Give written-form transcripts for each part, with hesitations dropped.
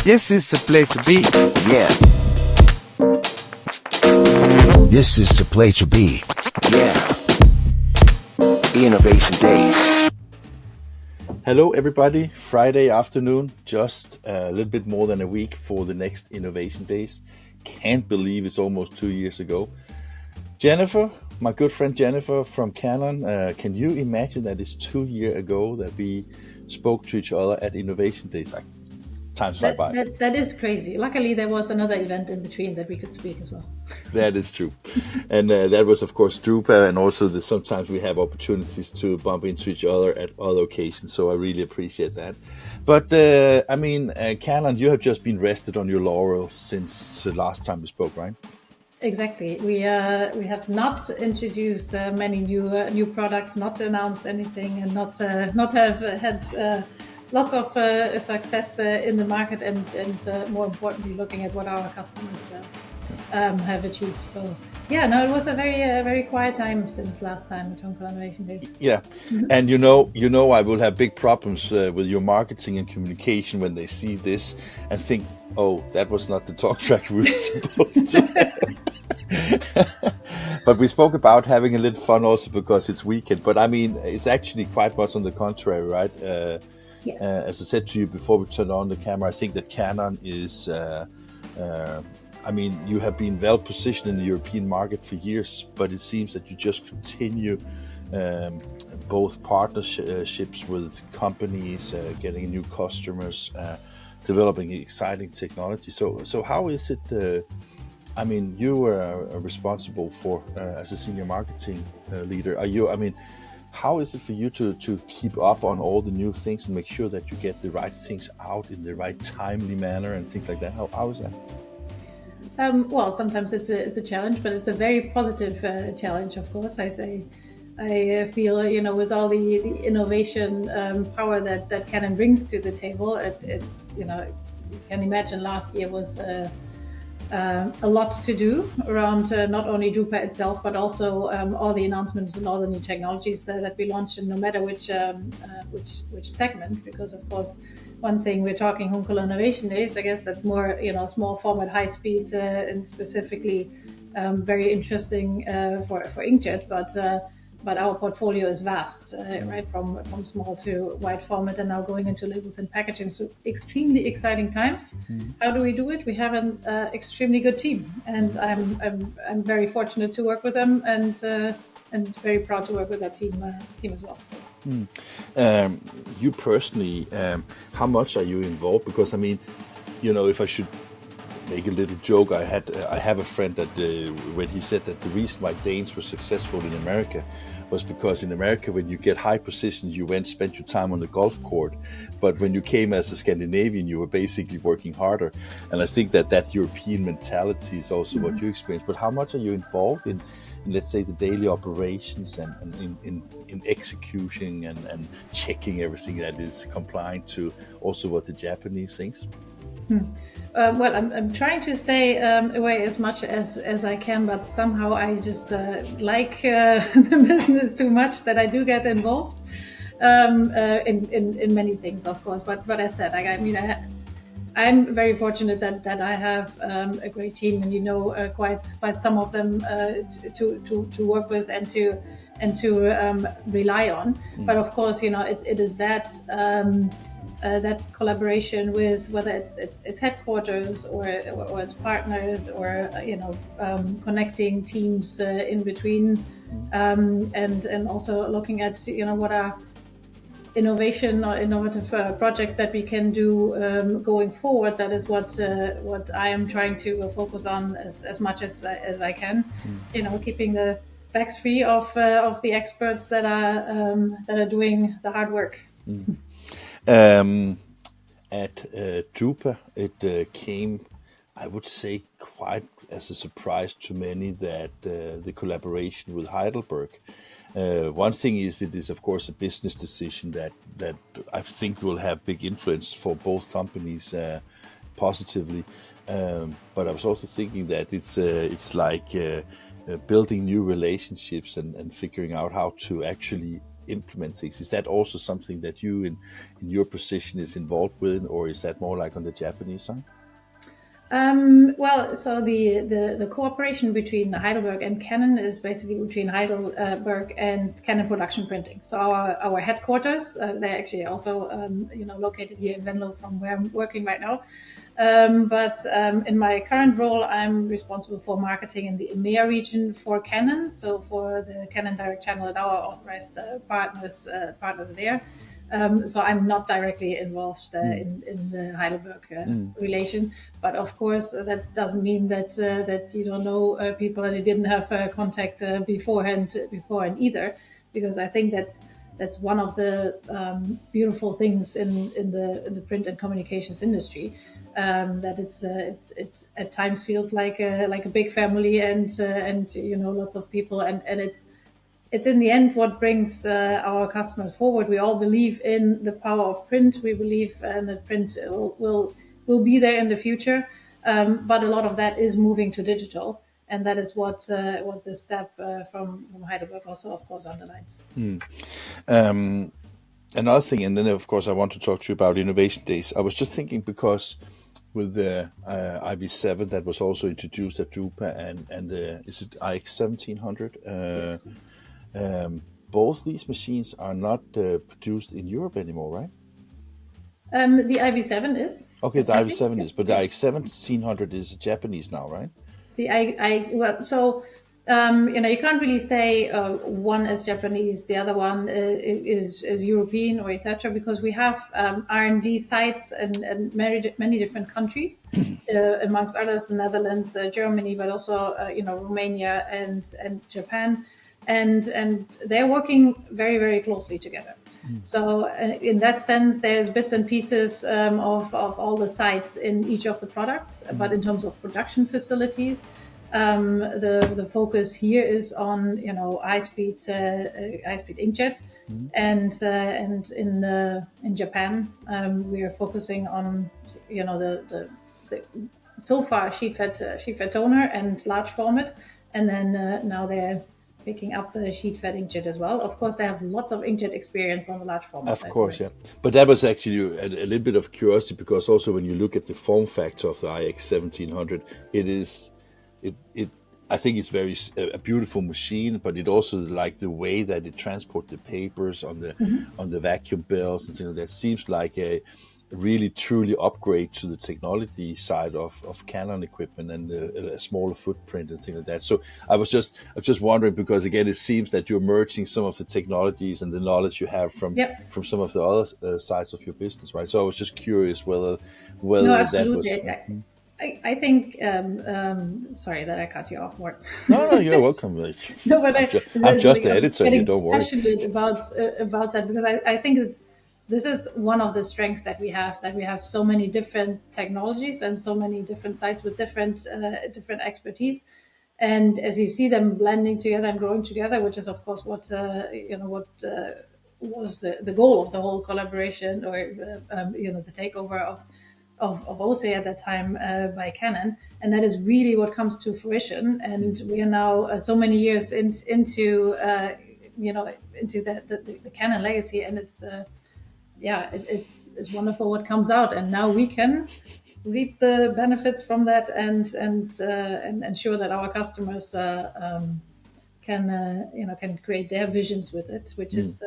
This is the place to be. Yeah. This is the place to be. Yeah. Innovation Days. Hello everybody, Friday afternoon, just a little bit more than a week for the next Innovation Days. Can't believe it's almost 2 years ago. Jennifer, my good friend Jennifer from Canon, can you imagine that it's 2 years ago that we spoke to each other at Innovation Days? Times fly by. That is crazy. Luckily, there was another event in between that we could speak as well. That is true. And that was, of course, Drupa, and also sometimes we have opportunities to bump into each other at other occasions, so I really appreciate that. But, Canon, you have just been rested on your laurels since the last time we spoke, right? Exactly. We have not introduced many new products, not announced anything, and not have had lots of success in the market, and more importantly, looking at what our customers have achieved. So yeah, no, it was a very quiet time since last time at Hunkeler Innovation Days. Yeah, and you know, I will have big problems with your marketing and communication when they see this and think, oh, that was not the talk track we were supposed to have. But we spoke about having a little fun also because it's weekend. But I mean, it's actually quite much on the contrary, right? Yes. As I said to you before we turned on the camera, I think that Canon is, you have been well positioned in the European market for years, but it seems that you just continue both partnerships with companies, getting new customers, developing exciting technology. So how is it? You were responsible for as a senior marketing leader. How is it for you to keep up on all the new things and make sure that you get the right things out in the right timely manner and things like that? How is that? Well, sometimes it's a challenge, but it's a very positive challenge, of course. I feel, with all the innovation power that Canon brings to the table, you can imagine last year was a lot to do around not only Drupa itself, but also all the announcements and all the new technologies that we launched, and no matter which segment, because of course one thing we're talking Hunkeler Innovation Days, I guess that's more small format, high speed, and specifically very interesting for inkjet, but our portfolio is vast, right? From small to wide format, and now going into labels and packaging. So extremely exciting times. How do we do it? We have an extremely good team, and I'm very fortunate to work with them, and very proud to work with that team as well. So. You personally, how much are you involved? Because if I should make a little joke, I have a friend that when he said that the reason why Danes were successful in America was because in America, when you get high positions, you went spend your time on the golf court. But when you came as a Scandinavian, you were basically working harder. And I think that European mentality is also what you experience. But how much are you involved in let's say, the daily operations and in executing and checking everything that is compliant to also what the Japanese thinks? Well, I'm trying to stay away as much as I can, but somehow I just like the business too much that I do get involved in many things, of course. But as said, I'm very fortunate that I have a great team, and quite some of them to work with and to rely on. But of course, it is that. That collaboration with whether it's headquarters or it's partners or connecting teams in between, and also looking at what are innovation or innovative projects that we can do going forward. That is what I am trying to focus on as much as I can. Keeping the backs free of the experts that are doing the hard work. At Drupa, it came, I would say, quite as a surprise to many that the collaboration with Heidelberg. One thing is, it is of course a business decision that I think will have big influence for both companies positively. But I was also thinking that it's like building new relationships and figuring out how to actually implement things. Is that also something that you in your position is involved with, or is that more like on the Japanese side? Well, so the cooperation between Heidelberg and Canon is basically between Heidelberg and Canon Production Printing. So our headquarters, they're actually also located here in Venlo, from where I'm working right now. But in my current role, I'm responsible for marketing in the EMEA region for Canon. So for the Canon direct channel and our authorized partners there. So I'm not directly involved in the Heidelberg relation, but of course that doesn't mean that you don't know people and you didn't have contact beforehand either, because I think that's one of the beautiful things in the print and communications industry, that it at times feels like a big family and lots of people, and it's in the end what brings our customers forward. We all believe in the power of print. We believe that print will be there in the future, but a lot of that is moving to digital, and that is what the step from Heidelberg also, of course, underlines. Another thing, and then of course I want to talk to you about Innovation Days. I was just thinking, because with the IB7 that was also introduced at Drupa, and is it IX 1700? Yes. Both these machines are not produced in Europe anymore, right? The IB7 is. Okay, the IB7 is, but the IX 1700 is Japanese now, right? The you can't really say one is Japanese, the other one is European or etc., because we have R&D sites in many different countries, amongst others the Netherlands, Germany, but also Romania and Japan. And they're working very, very closely together. So in that sense, there's bits and pieces of all the sites in each of the products. But in terms of production facilities, the focus here is on high speed inkjet, and in Japan we are focusing on the so far sheet fed toner and large format, and then now they're picking up the sheet fed inkjet as well. Of course, they have lots of inkjet experience on the large format side. Of course, yeah. But that was actually a little bit of curiosity, because also when you look at the form factor of the IX 1700, I think it's a beautiful machine, but it also, like the way that it transports the papers on the vacuum belts and things like that, seems like a really truly upgrade to the technology side of Canon equipment, and a smaller footprint and things like that. So I was just wondering, because again, it seems that you're merging some of the technologies and the knowledge you have from some of the other sides of your business, right? So I was just curious whether No, absolutely. that was. I think. Sorry that I cut you off, Morten. No, you're welcome. No, but I'm just the editor. You don't worry. Passionate about that, because I think this is one of the strengths that we have so many different technologies and so many different sites with different expertise, and as you see them blending together and growing together, which is of course what was the goal of the whole collaboration, or the takeover of OSE at that time by Canon, and that is really what comes to fruition. And we are now so many years into the Canon legacy, and it's wonderful what comes out, and now we can reap the benefits from that and ensure that our customers can create their visions with it, which is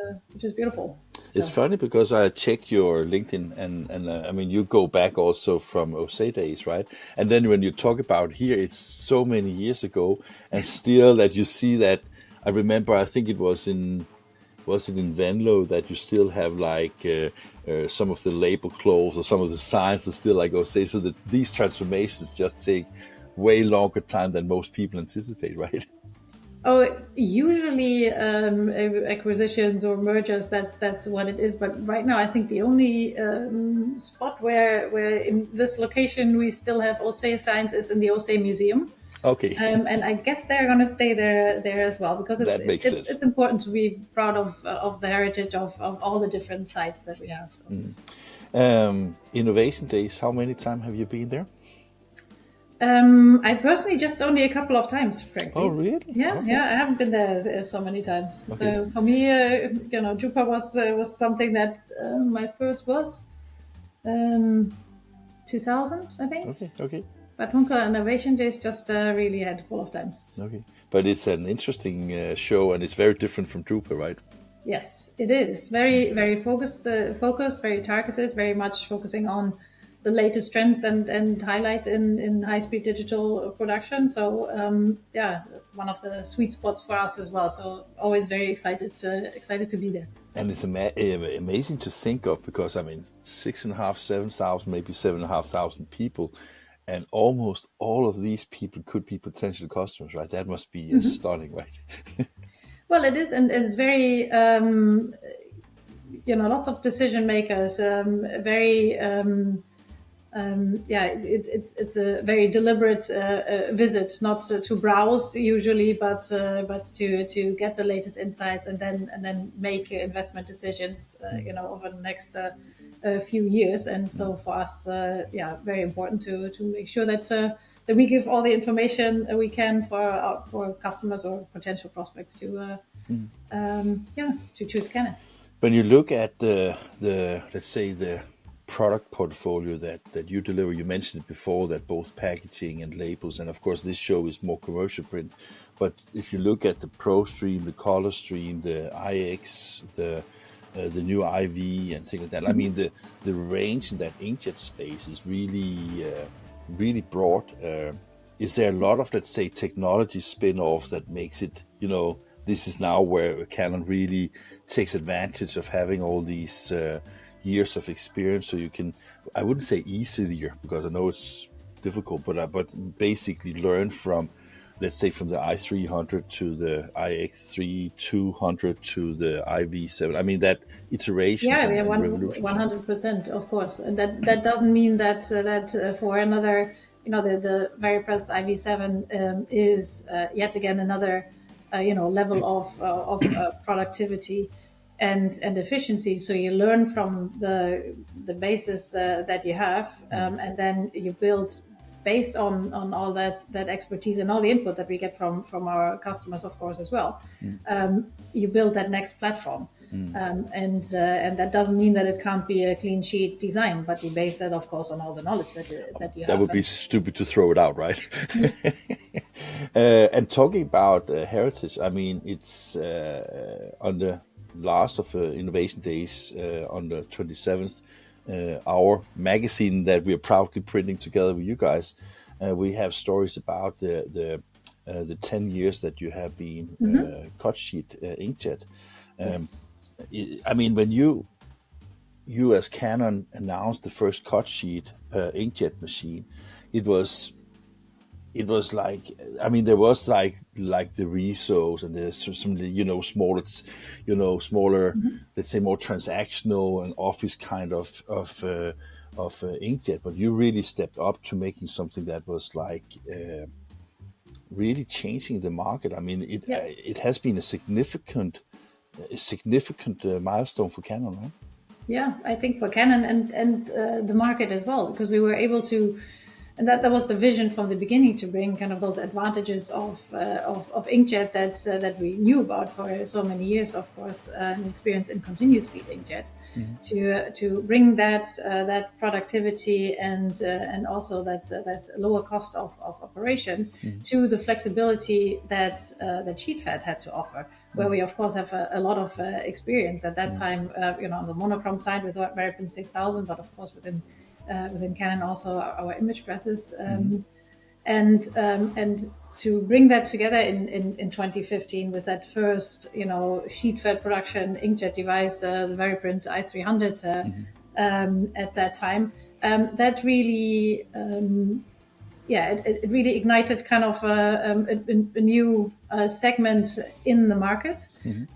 beautiful. It's funny, because I check your LinkedIn, and I mean, you go back also from OSE days, right? And then when you talk about here, it's so many years ago, and still that you see that. I remember, I think it was in Venlo, that you still have like some of the label clothes or some of the signs are still like OSE, so that these transformations just take way longer time than most people anticipate, right? Oh, usually acquisitions or mergers, that's what it is. But right now, I think the only spot where in this location we still have OSE signs is in the OSE Museum. Okay. And I guess they're going to stay there as well, because it's important to be proud of the heritage of all the different sites that we have. So. Innovation Days, how many times have you been there? I personally just only a couple of times, frankly. Oh, really? Yeah, Okay. yeah. I haven't been there so many times. Okay. So for me, Drupa was something that my first was 2000, I think. Okay. Okay. But Hunkeler Innovation Days just really had full of times. Okay. But it's an interesting show, and it's very different from Drupal, right? Yes, it is very, very focused, very targeted, very much focusing on the latest trends and highlight in high speed digital production. So yeah, one of the sweet spots for us as well. So always very excited to be there. And it's amazing to think of, because I mean, 6,500, 7,000, maybe 7,500 people, and almost all of these people could be potential customers, right? That must be stunning, right? Well, it is, and it's very lots of decision makers, very yeah, it's a very deliberate visit, not to browse usually, but to get the latest insights and then make investment decisions, over the next few years. And so for us, yeah, very important to make sure that we give all the information we can for customers or potential prospects to choose Canon. When you look at the let's say the product portfolio that you deliver, you mentioned it before, that both packaging and labels, and of course this show is more commercial print, but if you look at the Pro Stream, the Color Stream, the IX, the new IV and things like that, I mean the range in that inkjet space is really broad. Is there a lot of, let's say, technology spin-offs that makes it, this is now where Canon really takes advantage of having all these years of experience, so you can, I wouldn't say easier, because I know it's difficult, but basically learn from, let's say, from the i300 to the iX3200 to the IV7. I mean, that iteration. Yeah, and revolution. 100%, of course. And that doesn't mean that for another, the VariPress IV7 is yet again another, level of productivity and efficiency. So you learn from the basis that you have, and then you build based on all that expertise and all the input that we get from our customers, of course, as well. You build that next platform, and that doesn't mean that it can't be a clean sheet design, but you base that, of course, on all the knowledge that you have. That would be stupid to throw it out, right? Yes. And talking about heritage, I mean, it's on the last of Innovation Days on the 27th. Our magazine that we are proudly printing together with you guys, we have stories about the 10 years that you have been cut sheet inkjet. Yes. I mean, when you as Canon announced the first cut sheet inkjet machine, it was like, I mean, there was like the Rezos, and there's some smaller, let's say, more transactional and office kind of inkjet. But you really stepped up to making something that was like really changing the market. I mean, it has been a significant milestone for Canon, right? Yeah, I think for Canon and the market as well, because we were able to. And that was the vision from the beginning, to bring kind of those advantages of inkjet that we knew about for so many years, of course, and experience in continuous feed inkjet, to bring that productivity and also that lower cost of operation to the flexibility that SheetFed had to offer, where we of course have a lot of experience at that time, on the monochrome side with VariPrint 6000, but of course within Canon also our image presses, and to bring that together in 2015 with that first sheet-fed production inkjet device, the VariPrint i300 at that time, that really it really ignited kind of a new segment in the market,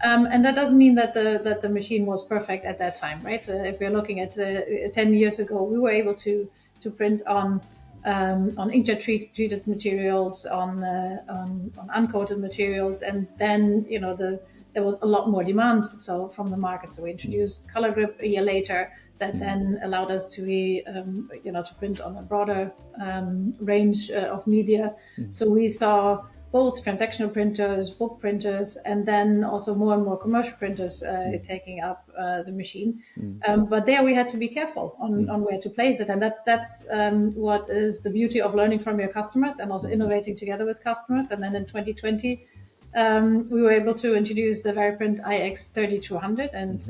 and that doesn't mean that the machine was perfect at that time, right? If we're looking at 10 years ago, we were able to print on inkjet treated materials, on uncoated materials, and then there was a lot more demand from the market. So we introduced color grip a year later, that then allowed us to be, to print on a broader range of media. So we saw both transactional printers, book printers, and then also more and more commercial printers taking up the machine. But there we had to be careful on where to place it. And that's what is the beauty of learning from your customers and also innovating together with customers. And then in 2020, we were able to introduce the Variprint iX3200 and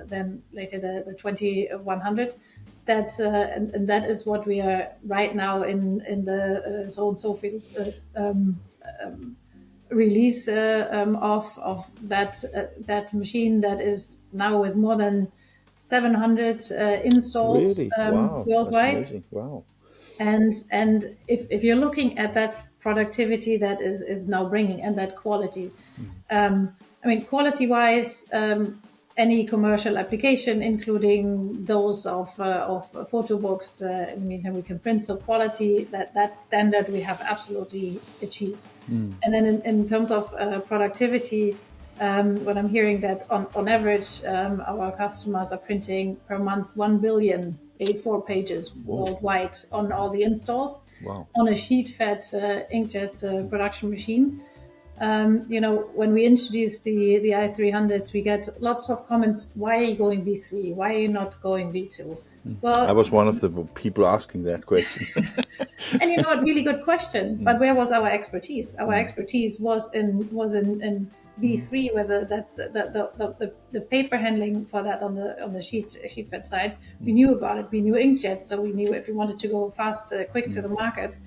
then later the 2100. And that is what we are right now in the so and so field release of that machine that is now with more than 700 installs Really? Wow. worldwide. That's amazing. Wow. And if you're looking at that productivity that is now bringing and that quality, quality wise, any commercial application, including those of photo books, in the meantime we can print. So quality, that standard we have absolutely achieved. And then in terms of productivity, when I'm hearing that on average our customers are printing per month 1 billion A4 pages worldwide on all the installs. Wow. On a sheet-fed inkjet production machine. When we introduced the i300, we get lots of comments. Why are you going B3? Why are you not going B2? Well, I was one of the people asking that question. and a really good question. But where was our expertise? Our expertise was in B3, whether that's the paper handling for that on the sheet fed side. We knew about it. We knew inkjet, so we knew if we wanted to go fast, quick to the market,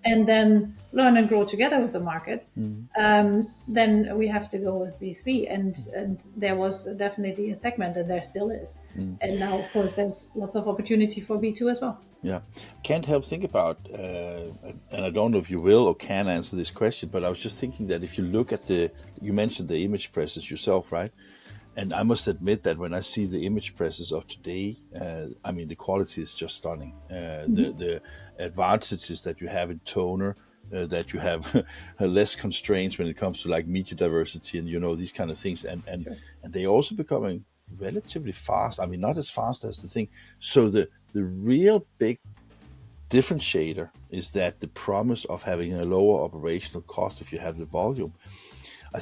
and then learn and grow together with the market, then we have to go with B3. And there was definitely a segment, and there still is. And now, of course, there's lots of opportunity for B2 as well. Yeah, can't help think about, and I don't know if you will or can answer this question, but I was just thinking that if you look at you mentioned the image presses yourself, right? And I must admit that when I see the image presses of today, the quality is just stunning. The advantages that you have in toner, that you have less constraints when it comes to like media diversity and these kind of things, and they're also becoming relatively fast. Not as fast as the thing. So the real big differentiator is that the promise of having a lower operational cost if you have the volume. I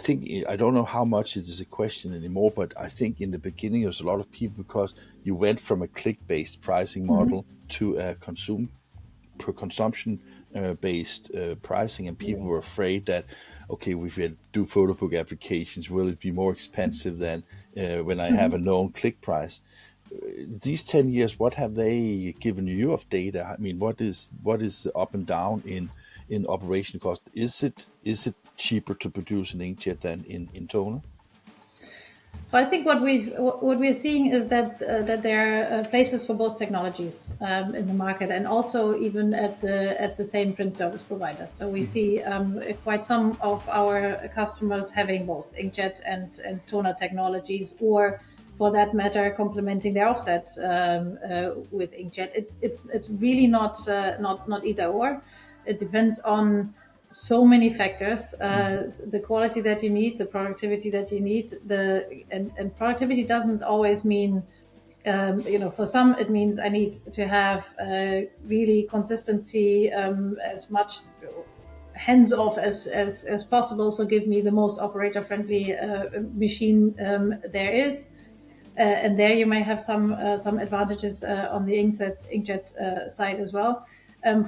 don't know how much it is a question anymore, but I think in the beginning there's a lot of people, because you went from a click-based pricing model to a consumption-based pricing, and people were afraid that, okay, if we do photo book applications, will it be more expensive than when I have a known click price? These 10 years, what have they given you of data? What is up and down in operation cost? Is it cheaper to produce an inkjet than in toner? Well, I think what we're seeing is that there are places for both technologies in the market, and also even at the same print service providers. So we see quite some of our customers having both inkjet and toner technologies, or for that matter, complementing their offset with inkjet. It's really not either or. It depends on so many factors: the quality that you need, the productivity that you need. And productivity doesn't always mean, for some it means I need to have really consistency, as much hands off as possible. So give me the most operator friendly machine there is. And there you may have some advantages on the inkjet side as well.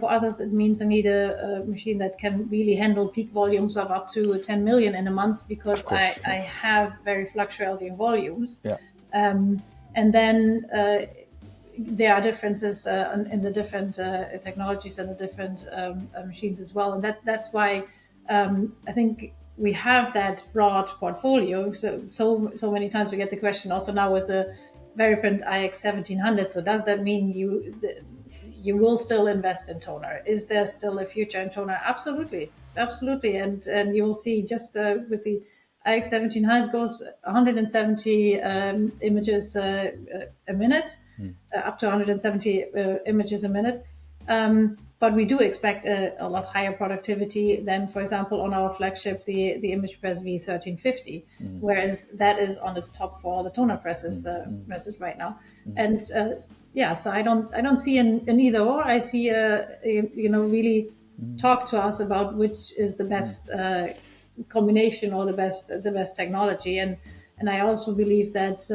For others, it means I need a machine that can really handle peak volumes of up to 10 million in a month, because I have very fluctuating volumes. Yeah. And then there are differences in the different technologies and the different machines as well. And that's why I think we have that broad portfolio. So many times we get the question also now with the Variprint iX1700. So does that mean you will still invest in toner? Is there still a future in toner? Absolutely. And you will see just with the iX1700 goes 170 images a minute, up to 170 images a minute. But we do expect a lot higher productivity than, for example, on our flagship, the ImagePress V1350, whereas that is on its top for the toner presses right now. And so I don't see an either or. I see really talk to us about which is the best combination or the best technology. And I also believe that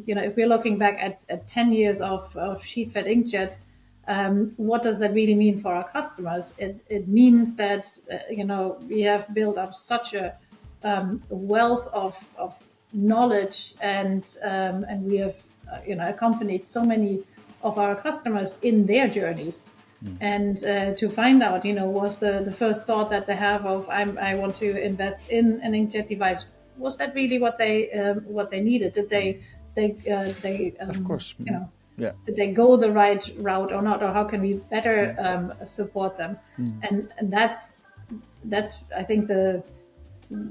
if we're looking back at 10 years of sheet-fed inkjet. What does that really mean for our customers? It means that we have built up such a wealth of knowledge, and we have accompanied so many of our customers in their journeys. And to find out, was the first thought that they have of I want to invest in an inkjet device, was that really what they needed? Did they of course, yeah. Did they go the right route or not, or how can we better support them? And that's I think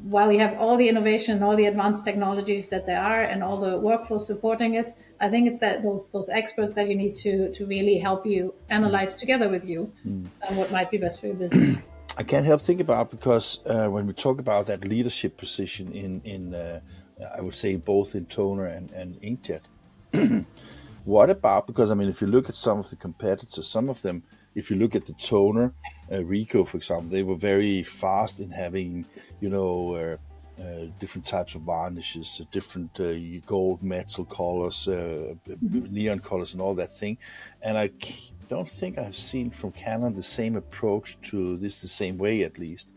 while you have all the innovation and all the advanced technologies that there are and all the workflow supporting it, I think it's that those experts that you need to really help you analyze together with you what might be best for your business. I can't help think about, because when we talk about that leadership position in I would say both in toner and inkjet. What about, because if you look at some of the competitors, some of them, if you look at the toner, Ricoh, for example, they were very fast in having, different types of varnishes, different gold metal colors, neon colors and all that thing. And I don't think I've seen from Canon the same approach to this the same way, at least.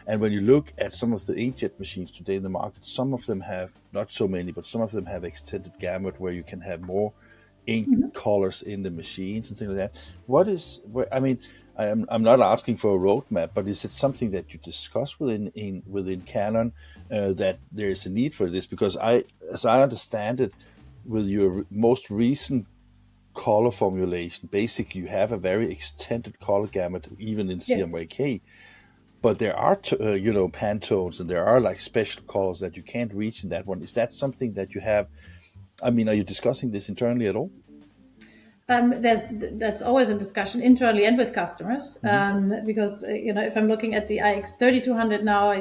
And when you look at some of the inkjet machines today in the market, some of them have, not so many, but some of them have extended gamut where you can have more ink colors in the machines and things like that. I'm not asking for a roadmap, but is it something that you discuss within Canon that there is a need for this? Because as I understand it, with your most recent color formulation, basically you have a very extended color gamut, even in CMYK. But there are, Pantones, and there are like special colors that you can't reach in that one. Is that something that you have? Are you discussing this internally at all? That's always a discussion internally and with customers, because if I'm looking at the iX3200 now,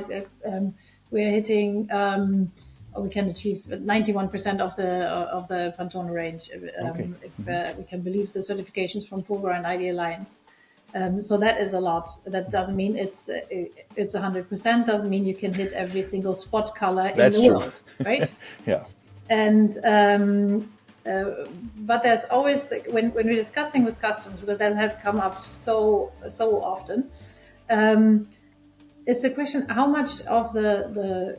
we're hitting, we can achieve 91% of the Pantone range, if we can believe the certifications from Fulgor and ID Alliance. So that is a lot. That doesn't mean it's 100%. Doesn't mean you can hit every single spot color in the world, right? Yeah. And but there's always, when we're discussing with customers, because that has come up so often, it's the question: how much of the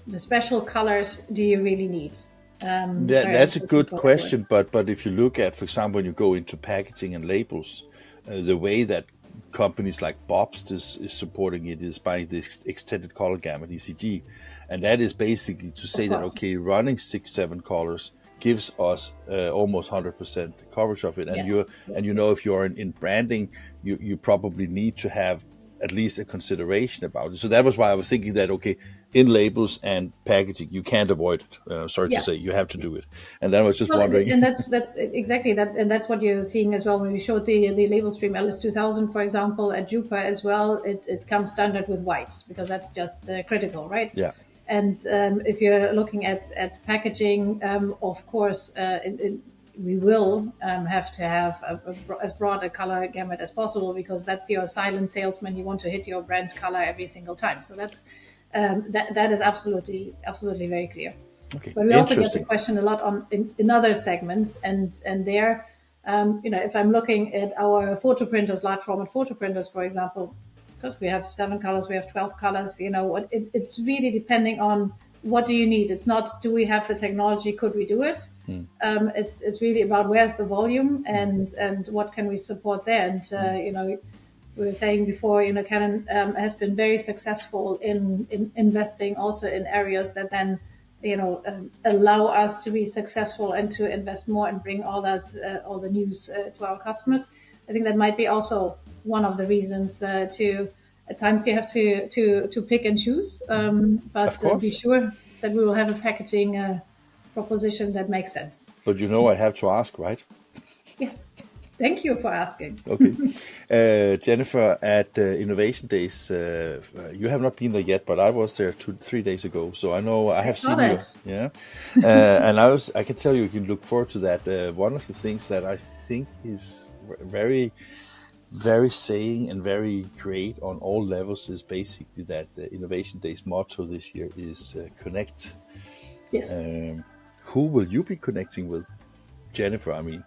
special colors do you really need? That's a good question, but if you look at, for example, when you go into packaging and labels, the way that companies like Bobst is supporting it is by this extended color gamut, ECG, and that is basically to say that running 6-7 colors gives us almost 100% coverage of it, and if you're in branding, you probably need to have at least a consideration about it. So that was why I was thinking that, in labels and packaging, you can't avoid it. Sorry to say, you have to do it. And then I was just wondering. And that's exactly that. And that's what you're seeing as well. When we showed the label stream LS2000, for example, at Jupiter as well, it comes standard with white, because that's just critical, right? Yeah. And if you're looking at packaging, of course, we will have to have as broad a color gamut as possible, because that's your silent salesman. You want to hit your brand color every single time. So that's that is absolutely very clear. Okay. But we also get the question a lot in other segments, and there, if I'm looking at our photo printers, large format photo printers, for example, because we have 7 colors, we have 12 colors. It's really depending on what do you need. It's not, do we have the technology? Could we do it? It's really about where's the volume and what can we support there. And we were saying before, Canon has been very successful in investing also in areas that then allow us to be successful and to invest more and bring all the news to our customers. I think that might be also one of the reasons at times you have to pick and choose, but be sure that we will have a packaging proposition that makes sense. But I have to ask, right? Yes. Thank you for asking. Okay. Jennifer, at Innovation Days, you have not been there yet, but I was there 3 days ago, so I know I have saw seen that. you. Yeah, and I can tell you can look forward to that. One of the things that I think is very, very saying and very great on all levels is basically that the Innovation Days motto this year is connect. Yes. Who will you be connecting with, Jennifer? I mean.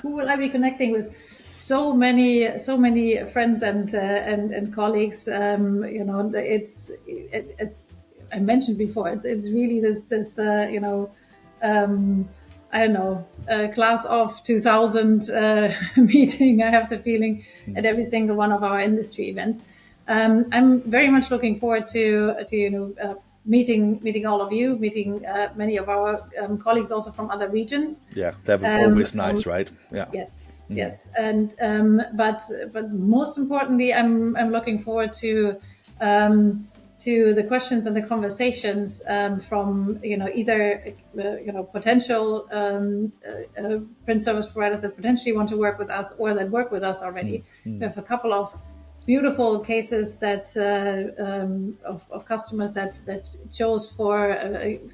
Who will I be connecting with? So many friends and colleagues. It's I mentioned before. It's really this I don't know, class of 2000 meeting. I have the feeling at every single one of our industry events. I'm very much looking forward to meeting all of you, meeting many of our colleagues also from other regions. Yeah, that would always nice, right? Yeah. Yes, yes, and but most importantly, I'm looking forward to the questions and the conversations from either potential print service providers that potentially want to work with us or that work with us already. We have a couple of beautiful cases that of customers that chose for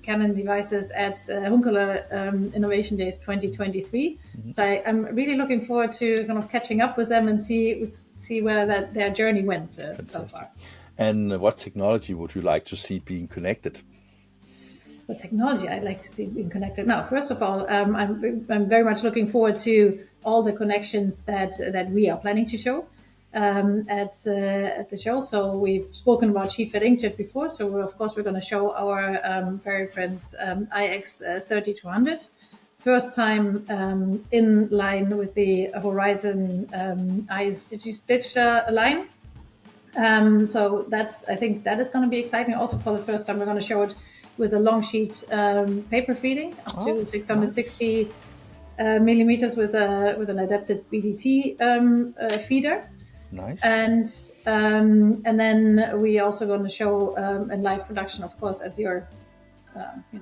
Canon devices at Hunkeler Innovation Days 2023. So I'm really looking forward to kind of catching up with them and see where their journey went so far. And what technology would you like to see being connected? What technology I'd like to see being connected? Now, first of all, I'm very much looking forward to all the connections that we are planning to show at the show. So we've spoken about sheet-fed inkjet before. So we're going to show our VariPrint IX 3200. First time in line with the Horizon Eyes Digi-Stitch line. So I think that is going to be exciting. Also, for the first time, we're going to show it with a long sheet paper feeding up to 660 millimeters with an adapted BDT feeder. Nice. And then we also going to show in live production, of course, as you're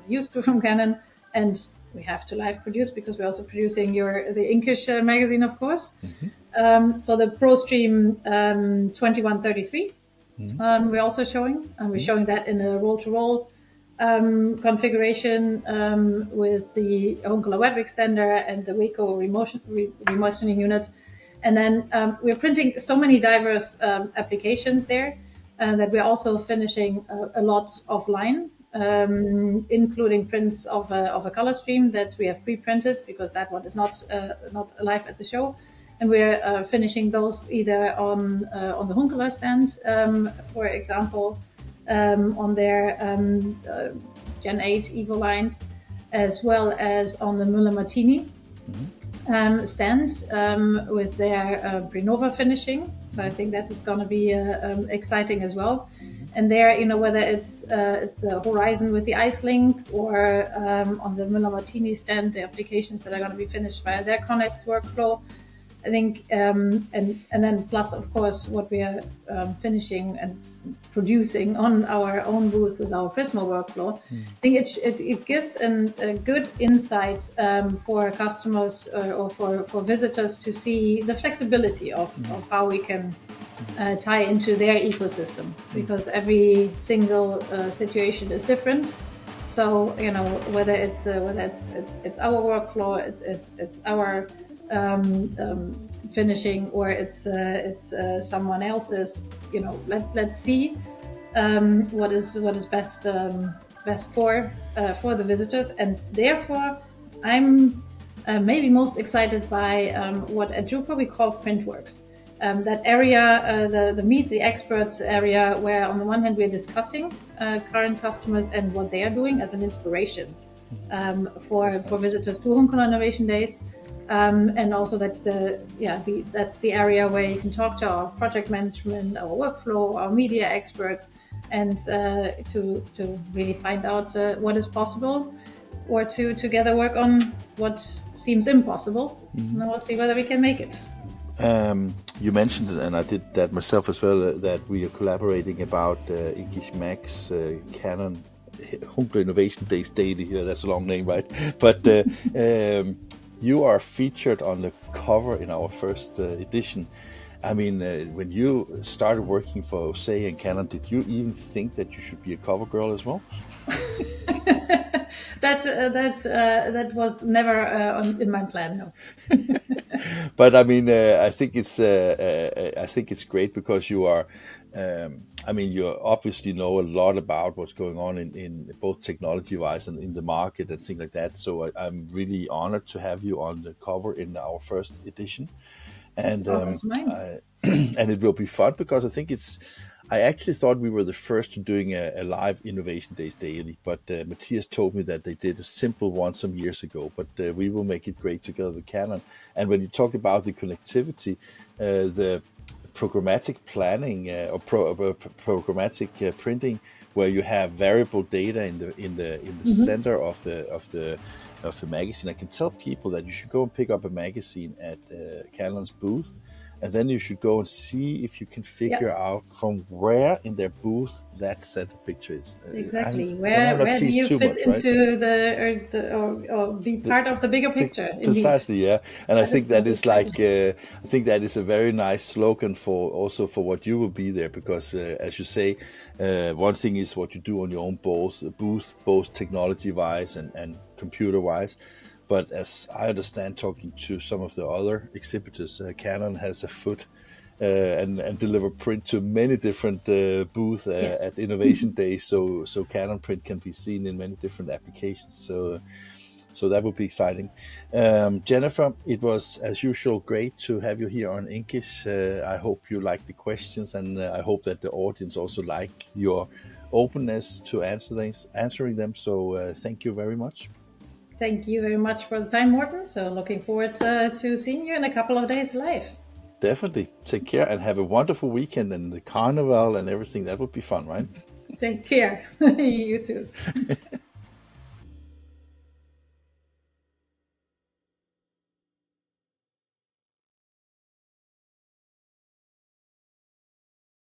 used to from Canon, and we have to live produce because we're also producing the Inkish magazine, of course. So the ProStream 2133, we're also showing. We're showing that in a roll-to-roll configuration with the Hunkeler web extender and the Waco remoistening unit. And then we're printing so many diverse applications there that we're also finishing a lot offline, including prints of a color stream that we have pre-printed because that one is not live at the show. And we're finishing those either on the Hunkeler stand, for example, on their Gen 8 Evo lines, as well as on the Müller Martini stand with their Prenova finishing. So I think that is going to be exciting as well. And there, whether it's the Horizon with the IceLink or on the Müller Martini stand, the applications that are going to be finished via their Connex workflow. I think, and then plus, of course, what we are finishing and producing on our own booth with our Prismo workflow. I think it gives a good insight for customers or for visitors to see the flexibility of how we can tie into their ecosystem, because every single situation is different. So whether it's our workflow, it's our finishing, or it's someone else's. Let's see what is best for the visitors, and therefore I'm maybe most excited by what at Drew probably call Printworks. That area, the Meet the Experts area, where on the one hand we're discussing current customers and what they are doing as an inspiration for visitors to Hunkeler Innovation Days. And also that's the area where you can talk to our project management, our workflow, our media experts, and to really find out what is possible, or to together work on what seems impossible. And then we'll see whether we can make it. You mentioned it, and I did that myself as well, that we are collaborating about Inkish Max, Canon, Hunkeler Innovation Days Daily. That's a long name, right? But you are featured on the cover in our first edition. I mean, when you started working for Say and Canon, did you even think that you should be a cover girl as well? That was never in my plan. No. But I mean, I think it's great because you are. I mean, you obviously know a lot about what's going on in both technology-wise and in the market and things like that. So I'm really honored to have you on the cover in our first edition, and Always mine. and it will be fun because I think it's. I actually thought we were the first to doing a live Innovation Days daily, but Matthias told me that they did a simple one some years ago. But we will make it great together with Canon. And when you talk about the connectivity, the programmatic planning or programmatic printing, where you have variable data in the center of the magazine, I can tell people that you should go and pick up a magazine at Canon's booth. And then you should go and see if you can figure out from where in their booth that center picture is. Exactly. Where do you fit into or be part of the bigger picture? Precisely, yeah. And I think that is like I think that is a very nice slogan for what you will be there, because as you say, one thing is what you do on your own booth, both technology-wise and computer-wise. But as I understand, talking to some of the other exhibitors, Canon has a foot and deliver print to many different booths at Innovation Days. So Canon print can be seen in many different applications. So that would be exciting. Jennifer, it was, as usual, great to have you here on Inkish. I hope you like the questions, and I hope that the audience also like your openness to answering them. So thank you very much. Thank you very much for the time, Morten. So looking forward to seeing you in a couple of days live. Definitely. Take care and have a wonderful weekend and the carnival and everything. That would be fun, right? Take care. You too.